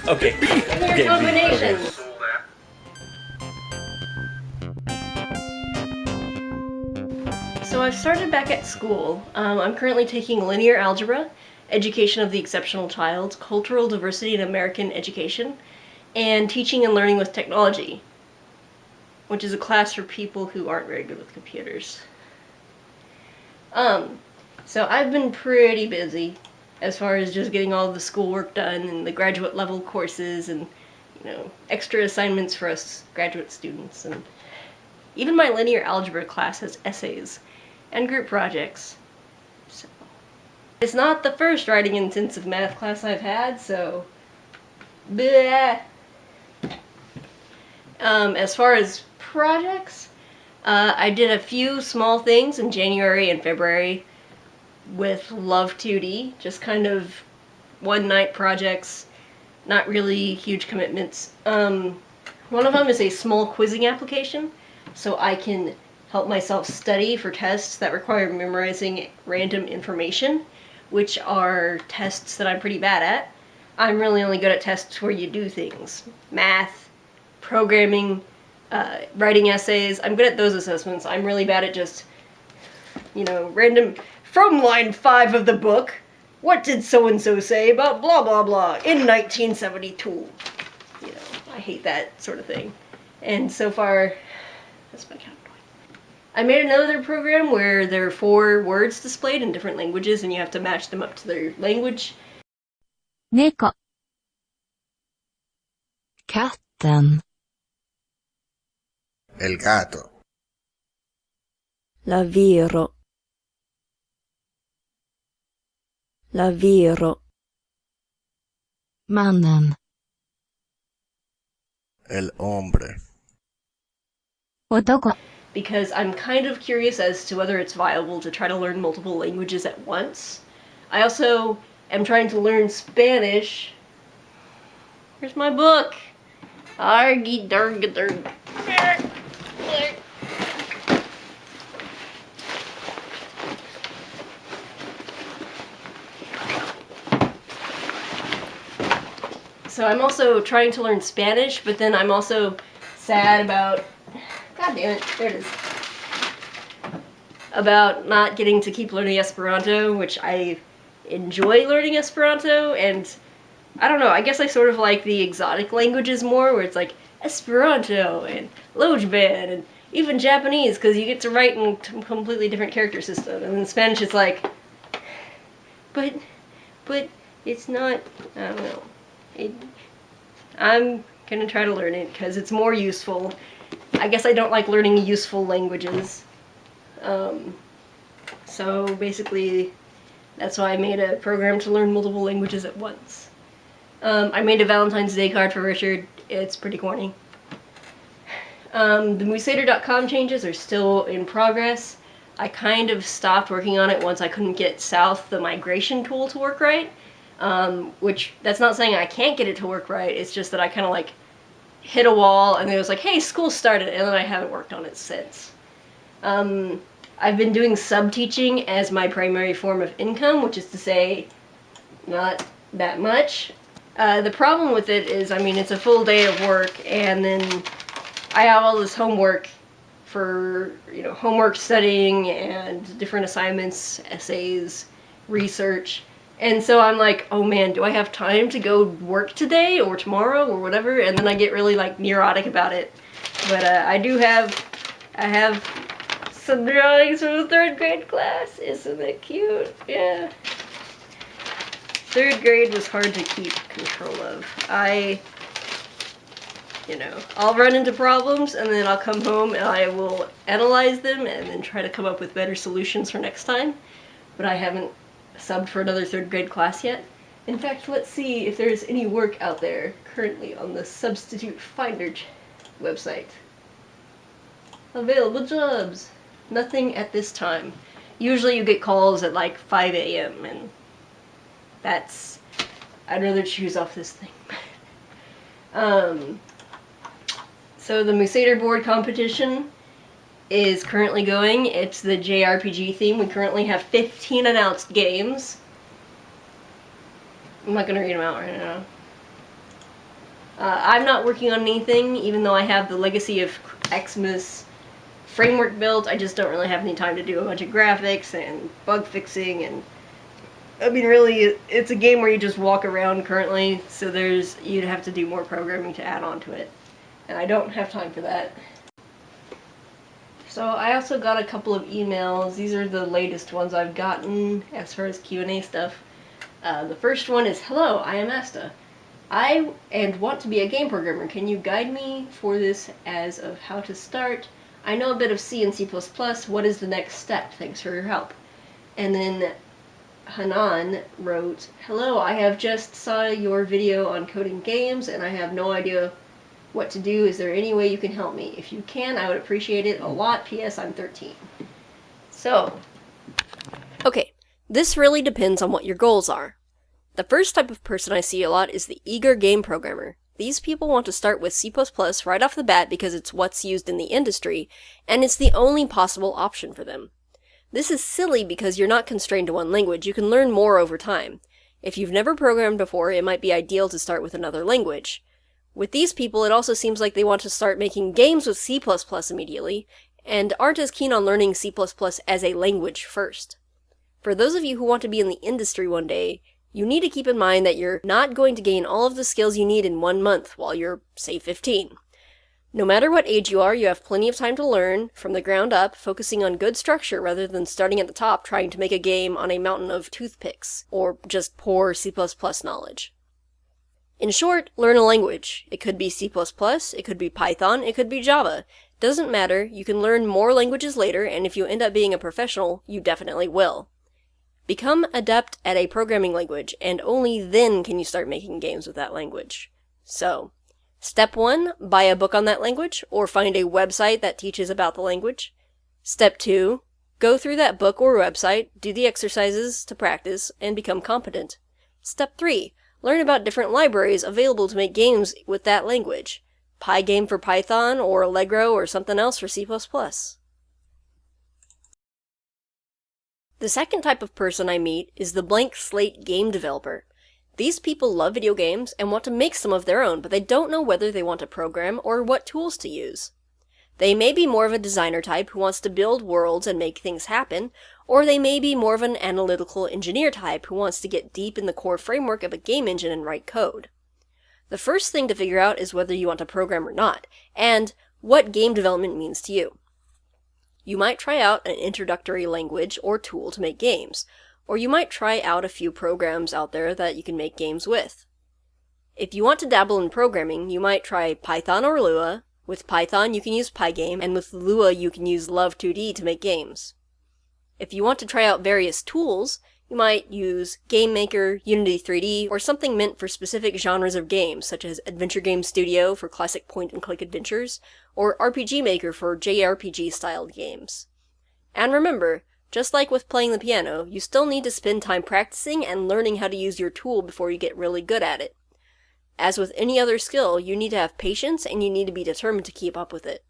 Okay. Weird combinations. So I've started back at school. I'm currently taking linear algebra, education of the exceptional child, cultural diversity in American education, and teaching and learning with technology, which is a class for people who aren't very good with computers. So I've been pretty busy as far as just getting all of the schoolwork done and the graduate level courses and, extra assignments for us graduate students. And even my linear algebra class has essays and group projects. So it's not the first writing intensive math class I've had, so bleh. As far as projects, I did a few small things in January and February with Love 2D, just kind of one-night projects, not really huge commitments. One of them is a small quizzing application, so I can help myself study for tests that require memorizing random information, which are tests that I'm pretty bad at. I'm really only good at tests where you do things. Math, programming, writing essays. I'm good at those assessments. I'm really bad at just, random... From line 5 of the book, what did so-and-so say about blah blah blah in 1972? I hate that sort of thing. And so far, that's my count. I made another program where there are 4 words displayed in different languages and you have to match them up to their language. 猫 Katten El gato. Lavoro Lavoro Mannen El hombre. Otoko Because I'm kind of curious as to whether it's viable to try to learn multiple languages at once. I also am trying to learn Spanish. Where's my book? Argy darg darg. So I'm also trying to learn Spanish, but then I'm also sad about... God damn it, there it is. About not getting to keep learning Esperanto, which I enjoy learning Esperanto, and I don't know, I guess I sort of like the exotic languages more, where it's like Esperanto and Lojban and even Japanese, because you get to write in a completely different character system, and in Spanish it's like, but it's not, I don't know. I'm gonna try to learn it because it's more useful. I guess I don't like learning useful languages. So basically, that's why I made a program to learn multiple languages at once. I made a Valentine's Day card for Richard. It's pretty corny. The Moosader.com changes are still in progress. I kind of stopped working on it once I couldn't get South, the migration tool, to work right. Which, that's not saying I can't get it to work right, it's just that I kind of like hit a wall and it was like, hey, school started, and then I haven't worked on it since. I've been doing sub-teaching as my primary form of income, which is to say, not that much. The problem with it is, it's a full day of work, and then I have all this homework for, homework studying and different assignments, essays, research. And so I'm like, oh man, do I have time to go work today or tomorrow or whatever? And then I get really like neurotic about it. But I have some drawings from the 3rd grade class. Isn't it cute? Yeah. 3rd grade was hard to keep control of. I'll run into problems and then I'll come home and I will analyze them and then try to come up with better solutions for next time. But I haven't subbed for another 3rd grade class yet. In fact, let's see if there's any work out there currently on the Substitute Finder website. Available jobs. Nothing at this time. Usually you get calls at like 5 a.m. and that's... I'd rather choose off this thing. So the Moosader board competition is currently going. It's the JRPG theme. We currently have 15 announced games. I'm not gonna read them out right now. I'm not working on anything, even though I have the legacy of Xmas framework built. I just don't really have any time to do a bunch of graphics and bug fixing, and I mean, really, it's a game where you just walk around currently, so you'd have to do more programming to add on to it, and I don't have time for that. So I also got a couple of emails. These are the latest ones I've gotten as far as Q&A stuff. The first one is, "Hello, I am Asta. I want to be a game programmer. Can you guide me for this as of how to start? I know a bit of C and C++. What is the next step? Thanks for your help." And then Hanan wrote, "Hello, I have just saw your video on coding games and I have no idea what to do. Is there any way you can help me? If you can, I would appreciate it a lot. P.S. I'm 13. So, okay, this really depends on what your goals are. The first type of person I see a lot is the eager game programmer. These people want to start with C++ right off the bat because it's what's used in the industry, and it's the only possible option for them. This is silly because you're not constrained to one language. You can learn more over time. If you've never programmed before, it might be ideal to start with another language. With these people, it also seems like they want to start making games with C++ immediately, and aren't as keen on learning C++ as a language first. For those of you who want to be in the industry one day, you need to keep in mind that you're not going to gain all of the skills you need in 1 month while you're, say, 15. No matter what age you are, you have plenty of time to learn from the ground up, focusing on good structure rather than starting at the top trying to make a game on a mountain of toothpicks, or just poor C++ knowledge. In short, learn a language. It could be C++, it could be Python, it could be Java. Doesn't matter, you can learn more languages later, and if you end up being a professional, you definitely will. Become adept at a programming language, and only then can you start making games with that language. So, Step 1, buy a book on that language, or find a website that teaches about the language. Step 2, go through that book or website, do the exercises to practice, and become competent. Step 3, learn about different libraries available to make games with that language. Pygame for Python, or Allegro, or something else for C++. The second type of person I meet is the blank slate game developer. These people love video games and want to make some of their own, but they don't know whether they want to program or what tools to use. They may be more of a designer type who wants to build worlds and make things happen, or they may be more of an analytical engineer type who wants to get deep in the core framework of a game engine and write code. The first thing to figure out is whether you want to program or not, and what game development means to you. You might try out an introductory language or tool to make games, or you might try out a few programs out there that you can make games with. If you want to dabble in programming, you might try Python or Lua. With Python, you can use Pygame, and with Lua, you can use Love2D to make games. If you want to try out various tools, you might use Game Maker, Unity 3D, or something meant for specific genres of games, such as Adventure Game Studio for classic point-and-click adventures, or RPG Maker for JRPG-styled games. And remember, just like with playing the piano, you still need to spend time practicing and learning how to use your tool before you get really good at it. As with any other skill, you need to have patience and you need to be determined to keep up with it.